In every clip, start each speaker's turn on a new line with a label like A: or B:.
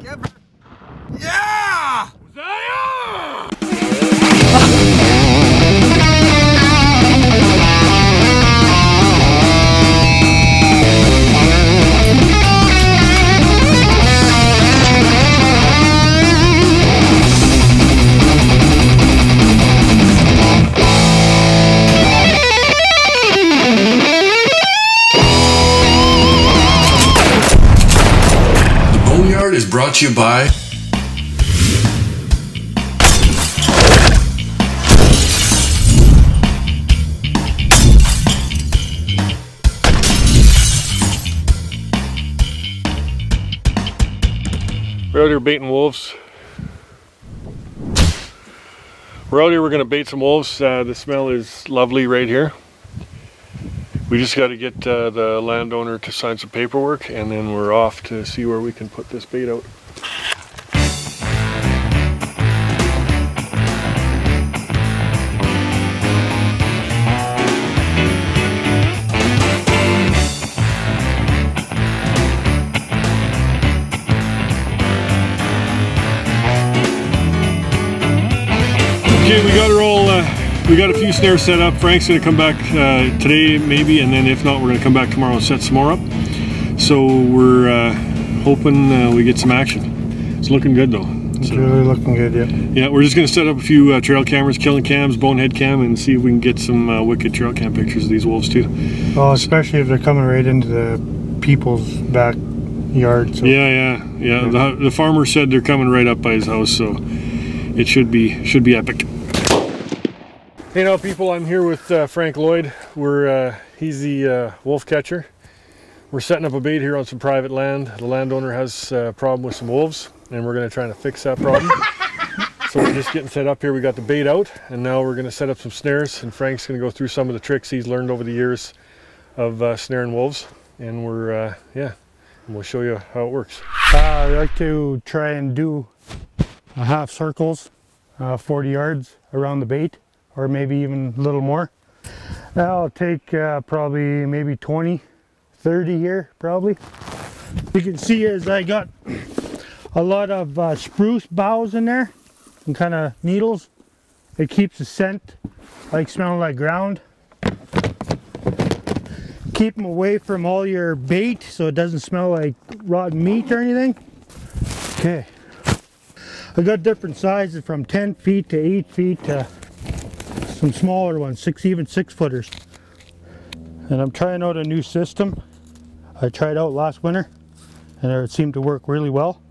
A: Yeah!
B: The Boneyard is brought to you by
C: We're out here baiting wolves. We're out here, we're going to bait some wolves. The smell is lovely right here. We just got to get the landowner to sign some paperwork, and then we're off to see where we can put this bait out. Okay, we got her all, we got a few snares set up. Frank's gonna come back today maybe, and then if not, we're gonna come back tomorrow and set some more up. So we're hoping we get some action. It's looking good though.
D: It's really looking good, yeah.
C: Yeah, we're just gonna set up a few trail cameras, killing cams, bonehead cam, and see if we can get some wicked trail cam pictures of these wolves too.
D: Oh, especially if they're coming right into the people's backyard. So.
C: Yeah. The farmer said they're coming right up by his house, so it should be epic. Hey now people, I'm here with Frank Lloyd. He's the wolf catcher. We're setting up a bait here on some private land. The landowner has a problem with some wolves, and we're going to try to fix that problem. So we're just getting set up here. We got the bait out, and now we're going to set up some snares, and Frank's going to go through some of the tricks he's learned over the years of snaring wolves, and we'll show you how it works.
D: I like to try and do a half circles, 40 yards around the bait, or maybe even a little more. That'll take probably maybe 20, 30 here probably. You can see as I got a lot of spruce boughs in there and kind of needles. It keeps the scent like smelling like ground. Keep them away from all your bait so it doesn't smell like rotten meat or anything. Okay. I got different sizes from 10 feet to 8 feet to some smaller ones, even 6 footers. And I'm trying out a new system. I tried out last winter and it seemed to work really well.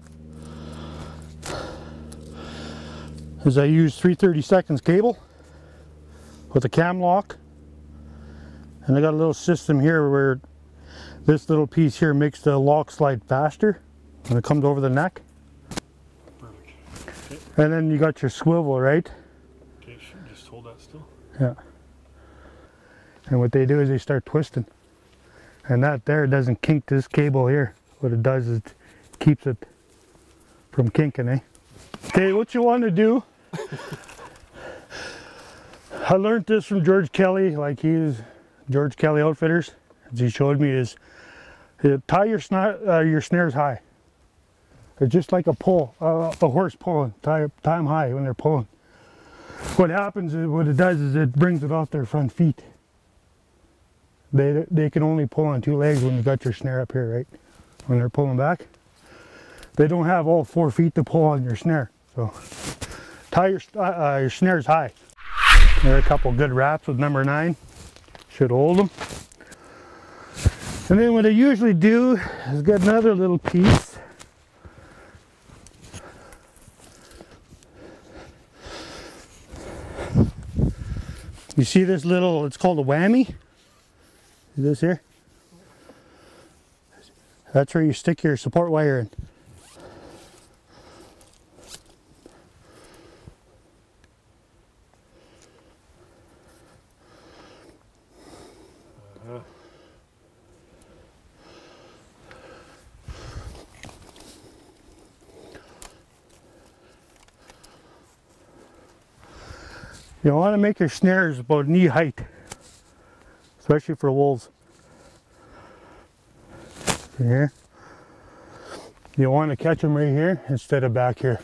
D: As I use 3/32 cable with a cam lock. And I got a little system here where this little piece here makes the lock slide faster when it comes over the neck. Okay. And then you got your swivel, right?
C: Okay, sure. Just hold that still.
D: Yeah. And what they do is they start twisting. And that there doesn't kink this cable here. What it does is it keeps it from kinking, eh? Okay, what you want to do, I learned this from George Kelly, like he's George Kelly Outfitters, as he showed me, is tie your snares high. It's just like a pull, a horse pulling, tie them high when they're pulling. What happens is, what it does is it brings it off their front feet. They can only pull on 2 legs when you got your snare up here, right? When they're pulling back. They don't have all 4 feet to pull on your snare. So tie your snares high. There are a couple good wraps with number 9. Should hold them. And then what I usually do is get another little piece. You see this little, it's called a whammy. See this here? That's where you stick your support wire in. You want to make your snares about knee height, especially for wolves. See here. You want to catch them right here instead of back here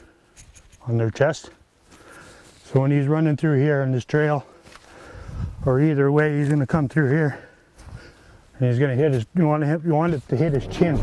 D: on their chest. So when he's running through here on this trail, or either way, he's going to come through here, and he's going to hit his. You want it to hit his chin.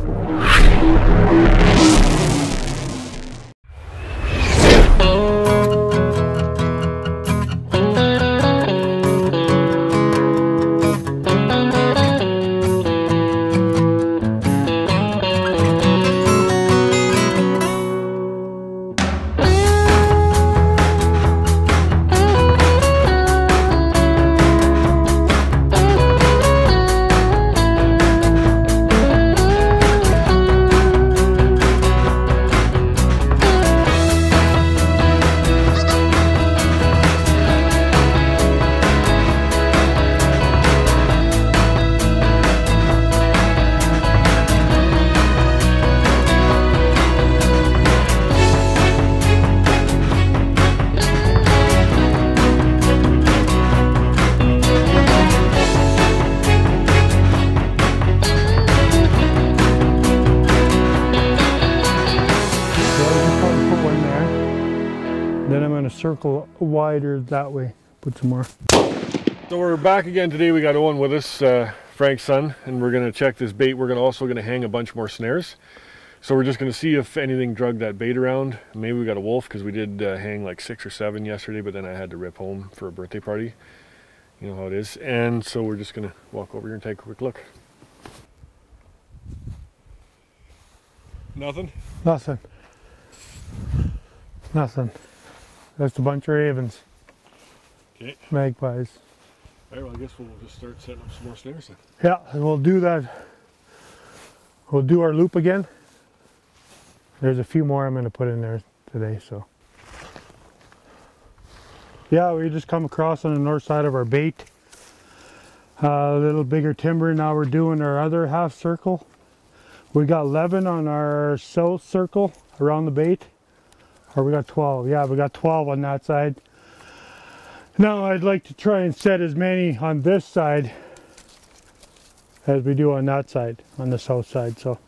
D: Then I'm going to circle wider that way, put some more.
C: So we're back again today. We got Owen with us, Frank's son, and we're going to check this bait. We're also going to hang a bunch more snares. So we're just going to see if anything drug that bait around. Maybe we got a wolf, because we did hang like 6 or 7 yesterday, but then I had to rip home for a birthday party. You know how it is. And so we're just going to walk over here and take a quick look. Nothing?
D: Nothing. Nothing. That's a bunch of ravens.
C: Okay.
D: Magpies.
C: All right, well, I guess we'll just start setting up some more snares then.
D: Yeah, and we'll do that. We'll do our loop again. There's a few more I'm going to put in there today, so. Yeah, we just come across on the north side of our bait. A little bigger timber. Now we're doing our other half circle. We got 11 on our south circle around the bait. Or we got 12. Yeah, we got 12 on that side. Now I'd like to try and set as many on this side as we do on that side, on the south side. So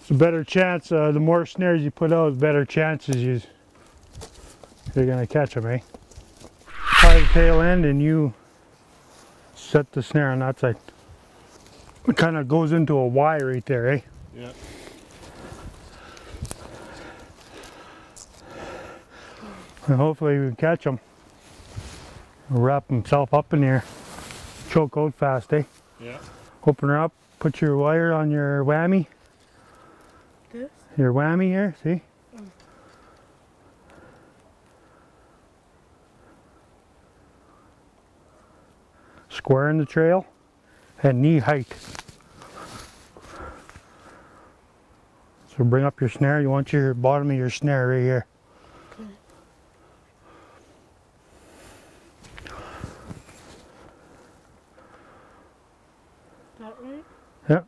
D: it's a better chance. The more snares you put out, the better chances you're gonna catch them, eh? Tie the tail end and you set the snare on that side. It kind of goes into a Y right there, eh?
C: Yeah.
D: And hopefully we can catch him. Wrap himself up in here. Choke out fast, eh?
C: Yeah.
D: Open her up, put your wire on your whammy.
A: This?
D: Your whammy here, see?
A: Oh.
D: Square in the trail and knee height. So bring up your snare. You want your bottom of your snare right here.
A: Okay. That right?
D: Yep.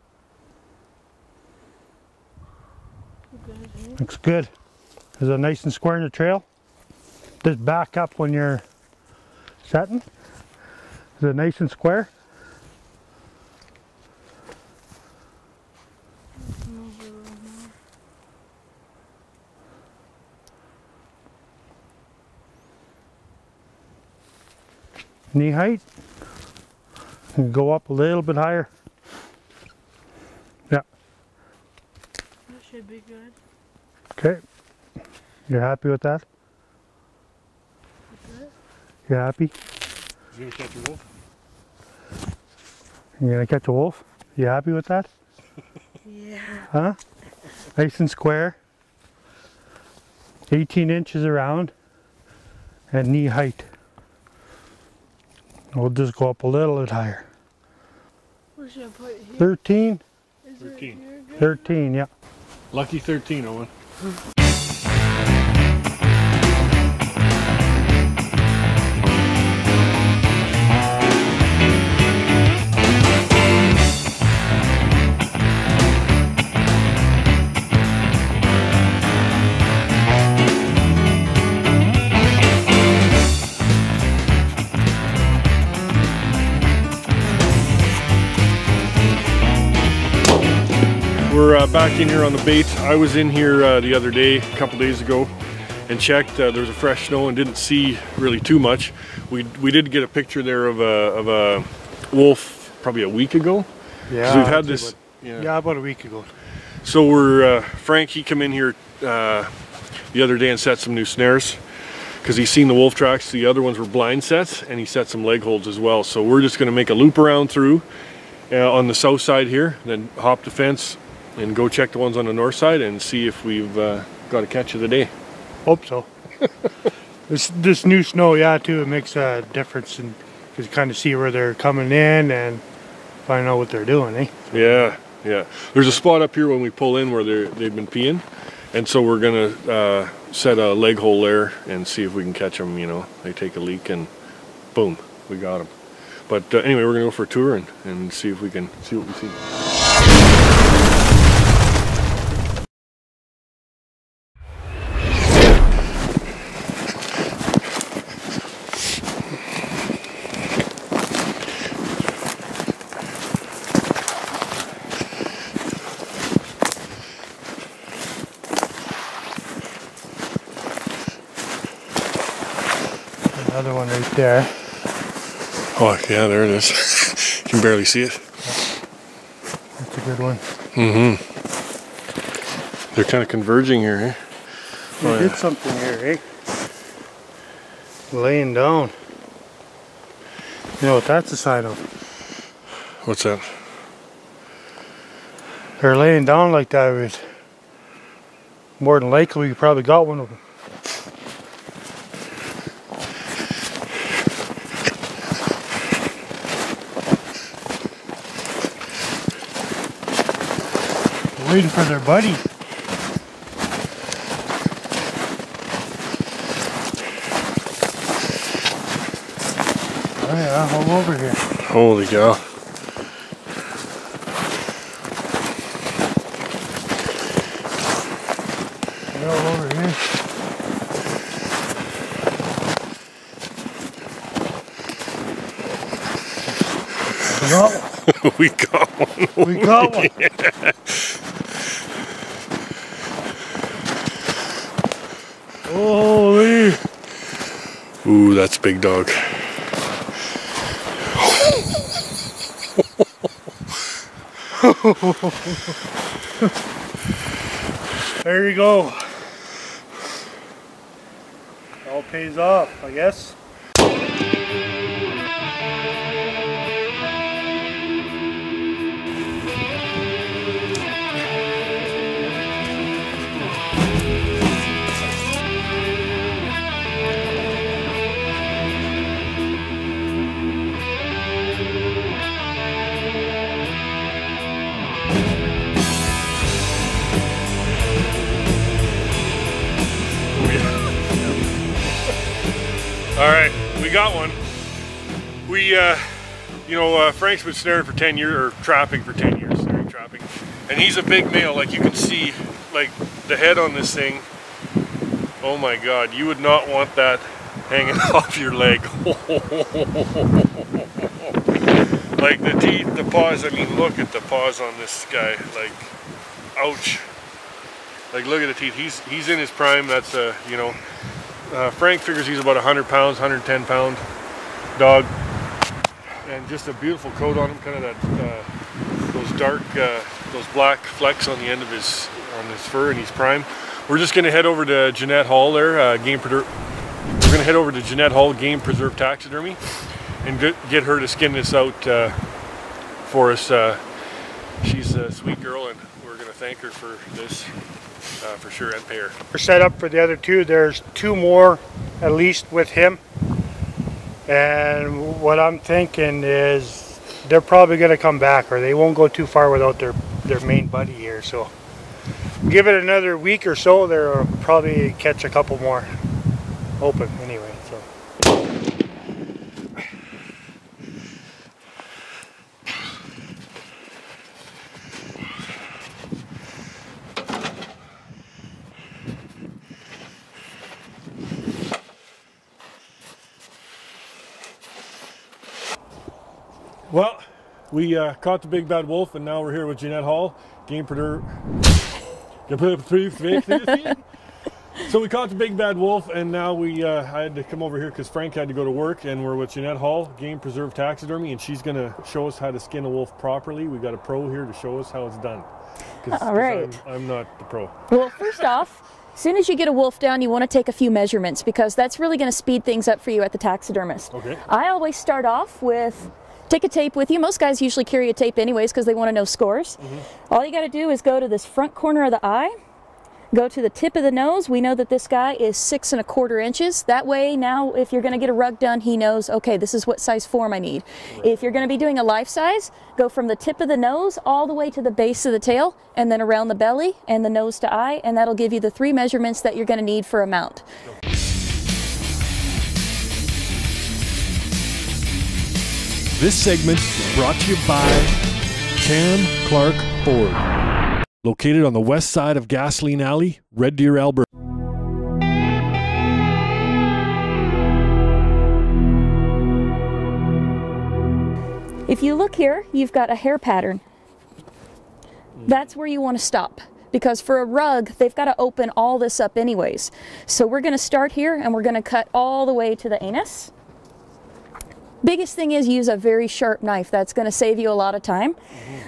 A: Good, eh?
D: Looks good. Is it nice and square in the trail? Just back up when you're setting. Is it nice and square? Knee height. And go up a little bit higher. Yeah.
A: That should be good.
D: Okay. You're happy with that?
A: Good.
D: You're happy?
C: You gonna catch a wolf?
D: You're gonna catch a wolf? You happy with that?
A: Yeah.
D: Huh? Nice and square. 18 inches around. And knee height. We'll just go up a little bit higher.
A: What should I put here?
D: 13?
A: Is
C: 13.
A: it here good?
D: 13, yeah.
C: Lucky 13, Owen. We're back in here on the bait. I was in here the other day, a couple days ago, and checked. There was a fresh snow and didn't see really too much. We did get a picture there of a wolf probably a week ago.
D: Yeah,
C: we've had this.
D: Yeah, about a week ago.
C: So we're Frank. He come in here the other day and set some new snares because he's seen the wolf tracks. The other ones were blind sets, and he set some leg holds as well. So we're just going to make a loop around through on the south side here, then hop the fence and go check the ones on the north side and see if we've got a catch of the day.
D: Hope so. This new snow, yeah, too, it makes a difference, and you can kind of see where they're coming in and find out what they're doing, eh?
C: Yeah, yeah. There's a spot up here when we pull in where they've been peeing, and so we're gonna set a leg hole there and see if we can catch them. You know, they take a leak and boom, we got them. But anyway, we're gonna go for a tour and see if we can see what we see.
D: Another one right there.
C: Oh yeah, there it is. You can barely see it.
D: That's a good one.
C: Mm-hmm. They're kind of converging here, eh?
D: We did something here, eh? Laying down. You know what that's a sign of?
C: What's that?
D: They're laying down like that. Was more than likely, we probably got one of them. Waiting for their buddies. Oh yeah, all over here.
C: Holy cow.
D: They're all over here.
C: We got one.
D: We got one.
C: Yeah.
D: Holy!
C: Ooh, that's a big dog.
D: There you go. All pays off, I guess.
C: All right, we got one. We, Frank's been snaring for 10 years, or trapping for 10 years, snaring, trapping. And he's a big male, like you can see, like the head on this thing. Oh my God, you would not want that hanging off your leg. Like the teeth, the paws, I mean, look at the paws on this guy, like, ouch. Like look at the teeth, he's in his prime, that's Frank figures he's about 100 pounds, 110 pound dog, and just a beautiful coat on him, kind of that those dark, those black flecks on the end of his fur, and he's prime. We're just going to head over to Jeanette Hall there, We're going to head over to Jeanette Hall Game Preserve Taxidermy, and get her to skin this out for us. She's a sweet girl, and we're going to thank her for this. For sure, and pay her.
D: We're set up for the other two. There's two more at least with him, and what I'm thinking is they're probably going to come back, or they won't go too far without their main buddy here. So give it another week or so, they'll probably catch a couple more open anyway. So
C: well, We caught the big bad wolf, and now we're here with Jeanette Hall, game preserver. So we caught the big bad wolf, and now I had to come over here because Frank had to go to work, and we're with Jeanette Hall, game preserve taxidermy, and she's going to show us how to skin a wolf properly. We got a pro here to show us how it's done.
E: All right.
C: I'm not the pro.
E: Well, first off, as soon as you get a wolf down, you want to take a few measurements because that's really going to speed things up for you at the taxidermist.
C: Okay.
E: I always start off with, take a tape with you. Most guys usually carry a tape anyways because they want to know scores. All you got to do is go to this front corner of the eye, go to the tip of the nose. We know that this guy is 6 1/4 inches. That way now if you're going to get a rug done, he knows, okay, this is what size form I need. If you're going to be doing a life size, go from the tip of the nose all the way to the base of the tail and then around the belly and the nose to eye, and that'll give you the 3 measurements that you're going to need for a mount.
C: This segment is brought to you by Cam Clark Ford. Located on the west side of Gasoline Alley, Red Deer, Alberta.
E: If you look here, you've got a hair pattern. That's where you want to stop, because for a rug, they've got to open all this up anyways. So we're going to start here and we're going to cut all the way to the anus. Biggest thing is use a very sharp knife. That's going to save you a lot of time.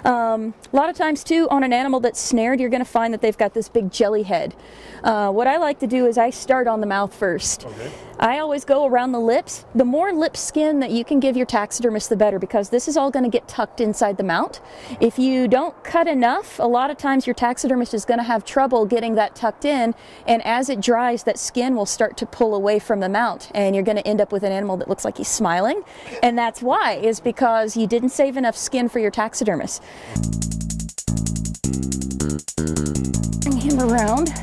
E: A lot of times too, on an animal that's snared, you're going to find that they've got this big jelly head. What I like to do is I start on the mouth first.
C: Okay.
E: I always go around the lips. The more lip skin that you can give your taxidermist, the better, because this is all going to get tucked inside the mount. If you don't cut enough, a lot of times your taxidermist is going to have trouble getting that tucked in, and as it dries, that skin will start to pull away from the mount, and you're going to end up with an animal that looks like he's smiling. And that's why, is because you didn't save enough skin for your taxidermist. Bring him around.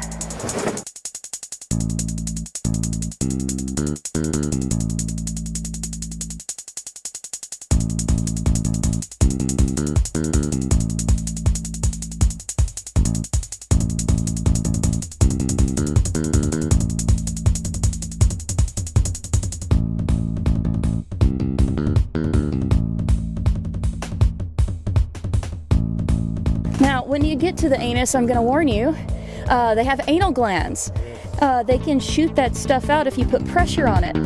E: Now, when you get to the anus, I'm going to warn you, they have anal glands. They can shoot that stuff out if you put pressure on it.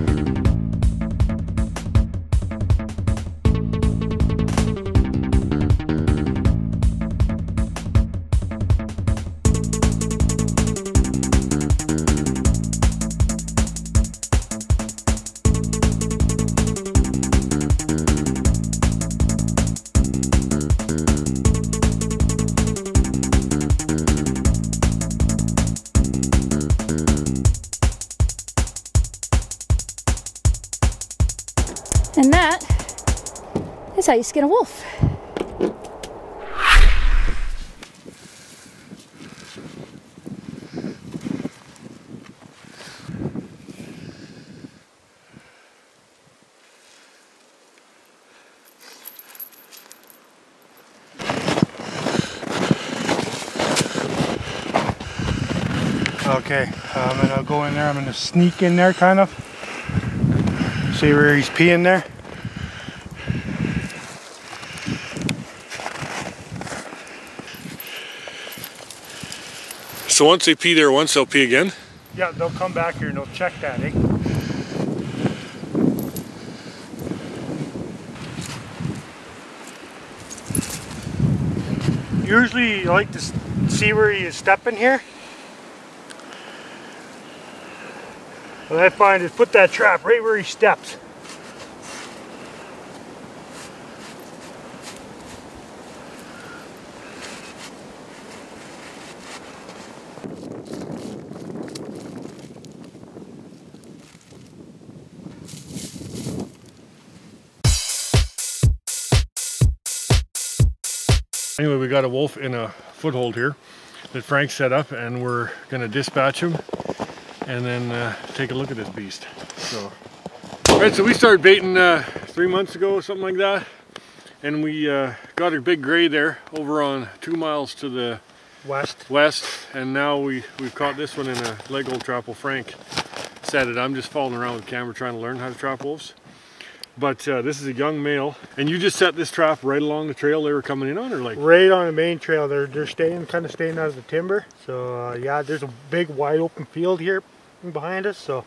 E: And that is how you skin a wolf.
D: Okay, I'm gonna go in there. I'm gonna sneak in there, kind of. See where he's peeing there?
C: So once they pee there once, they'll pee again?
D: Yeah, they'll come back here and they'll check that, eh? Usually you like to see where he is stepping here. What I find is put that trap right where he steps.
C: Anyway, we got a wolf in a foothold here that Frank set up, and we're going to dispatch him and then take a look at this beast. So, right, so we started baiting 3 months ago, something like that, and we got a big gray there over on 2 miles to the west, and now we've caught this one in a leg hole trap. Well, Frank set it. I'm just following around with the camera trying to learn how to trap wolves. But this is a young male, and you just set this trap right along the trail they were coming in on, or like?
D: Right on the main trail. They're staying, kind of staying out of the timber. So yeah, there's a big wide open field here behind us. So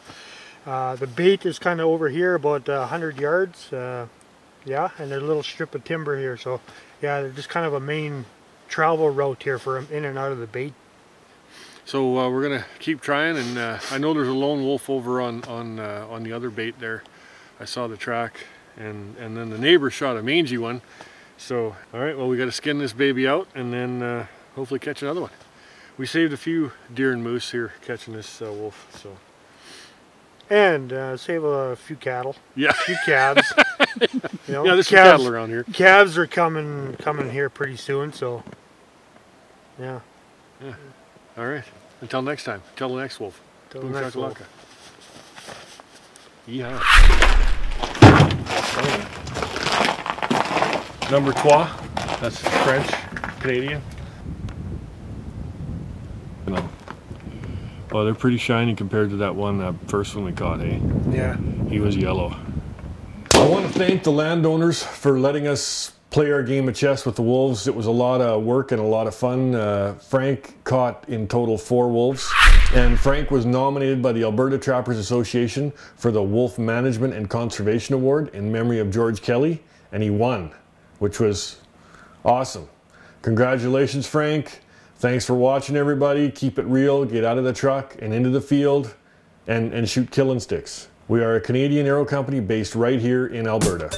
D: the bait is kind of over here, about 100 yards. Yeah, and there's a little strip of timber here. So yeah, they're just kind of a main travel route here for in and out of the bait.
C: So we're gonna keep trying, and I know there's a lone wolf over on the other bait there. I saw the track, and then the neighbor shot a mangy one. So, all right, well, we got to skin this baby out, and then hopefully catch another one. We saved a few deer and moose here catching this wolf. So,
D: and save a few cattle.
C: Yeah,
D: a few calves. You know,
C: yeah, there's some cattle around here.
D: Calves are coming here pretty soon. So, yeah.
C: Yeah. All right. Until next time. Until the next wolf.
D: Until the next wolf.
C: Yeehaw. Number 3, that's French, Canadian. Oh, they're pretty shiny compared to that first one we caught, eh?
D: Yeah.
C: He was yellow. I want to thank the landowners for letting us play our game of chess with the wolves. It was a lot of work and a lot of fun. Frank caught in total 4 wolves. And Frank was nominated by the Alberta Trappers Association for the Wolf Management and Conservation Award in memory of George Kelly, and he won, which was awesome. Congratulations, Frank. Thanks for watching, everybody. Keep it real, get out of the truck and into the field and shoot killing sticks. We are a Canadian arrow company based right here in Alberta.